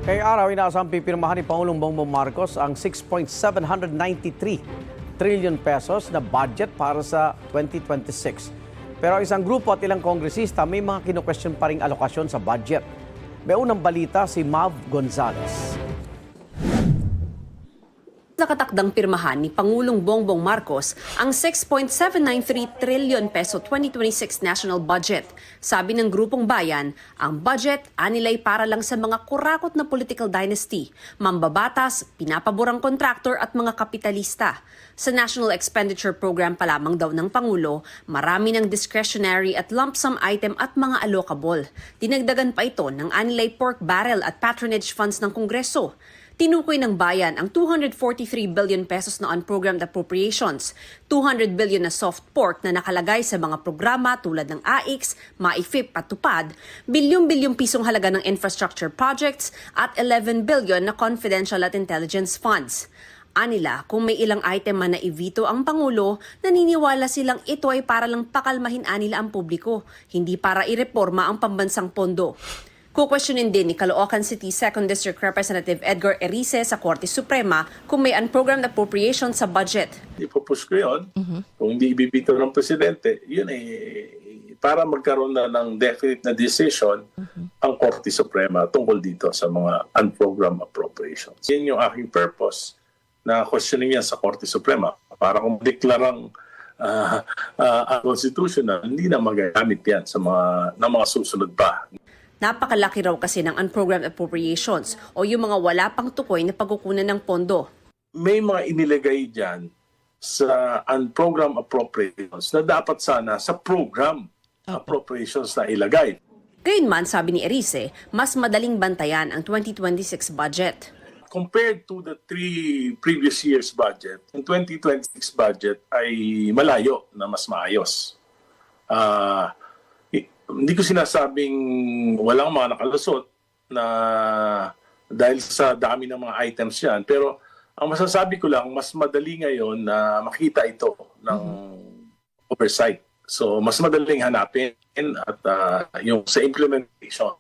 Ngayong araw, inaasang pipirmahan ni Pangulong Bongbong Marcos ang 6.793 trillion pesos na budget para sa 2026. Pero isang grupo at ilang kongresista may mga kinu-question pa ring alokasyon sa budget. May unang balita si Mav Gonzales. Nakatakdang pirmahan ni Pangulong Bongbong Marcos ang 6.793 trillion peso 2026 national budget. Sabi ng grupong bayan, ang budget anilay para lang sa mga kurakot na political dynasty, mambabatas, pinapaborang kontraktor at mga kapitalista. Sa National Expenditure Program pa lamang daw ng Pangulo, marami ng discretionary at lump sum item at mga allocable. Dinagdagan pa ito ng anilay pork barrel at patronage funds ng Kongreso. Tinukoy ng bayan ang 243 billion pesos na unprogrammed appropriations, 200 billion na soft pork na nakalagay sa mga programa tulad ng AIX, MAIFIP at TUPAD, bilyong-bilyong pisong halaga ng infrastructure projects at 11 billion na confidential at intelligence funds. Anila, kung may ilang item man na i-veto ang Pangulo, naniniwala silang ito ay para lang pakalmahin anila ang publiko, hindi para ireporma ang pambansang pondo. Kukwestiyonin din ni Caloocan City 2nd District Representative Edgar Erice sa Korte Suprema kung may unprogrammed appropriation sa budget. Ipupush ko yun. Kung hindi ibibito ng presidente, yun para magkaroon na ng definite na decision ang Korte Suprema tungkol dito sa mga unprogrammed appropriations. Yan yung aking purpose na questioning yan sa Korte Suprema para kung deklarang unconstitutional, hindi na magagamit yan sa mga susunod pa. Napakalaki raw kasi ng unprogrammed appropriations o yung mga wala pang tukoy na pagkukunan ng pondo. May mga inilagay dyan sa unprogrammed appropriations na dapat sana sa program appropriations na ilagay. Gayunman, sabi ni Erice, mas madaling bantayan ang 2026 budget. Compared to the 3 previous years' budget, yung 2026 budget ay malayo na mas maayos. Hindi ko sinasabing walang mga nakalusot na dahil sa dami ng mga items yan. Pero ang masasabi ko lang, mas madali ngayon na makita ito ng oversight. So mas madaling hanapin at yung sa implementation.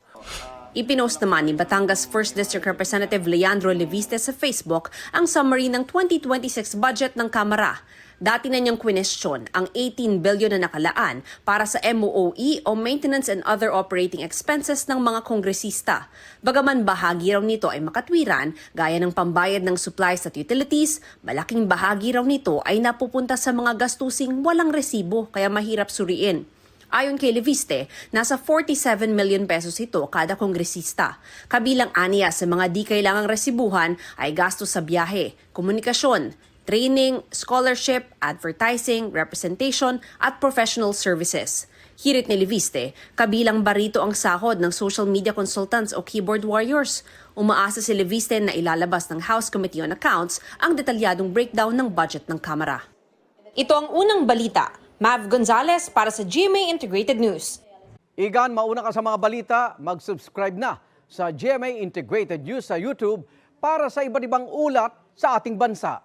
Ipinost naman ni Batangas 1st District Representative Leandro Leviste sa Facebook ang summary ng 2026 budget ng Kamara. Dati na niyang kwinestyon ang 18 billion na nakalaan para sa MOOE o Maintenance and Other Operating Expenses ng mga kongresista. Bagaman bahagi raw nito ay makatwiran, gaya ng pambayad ng supplies at utilities, malaking bahagi raw nito ay napupunta sa mga gastusing walang resibo kaya mahirap suriin. Ayon kay Leviste, nasa 47 million pesos ito kada kongresista. Kabilang aniya sa mga di kailangang resibuhan ay gastos sa biyahe, komunikasyon, training, scholarship, advertising, representation, at professional services. Hirit ni Leviste, kabilang barito ang sahod ng social media consultants o keyboard warriors. Umaasa si Leviste na ilalabas ng House Committee on Accounts ang detalyadong breakdown ng budget ng Kamara. Ito ang unang balita. Mav Gonzales para sa GMA Integrated News. Igan, mauna ka sa mga balita, mag-subscribe na sa GMA Integrated News sa YouTube para sa iba't ibang ulat sa ating bansa.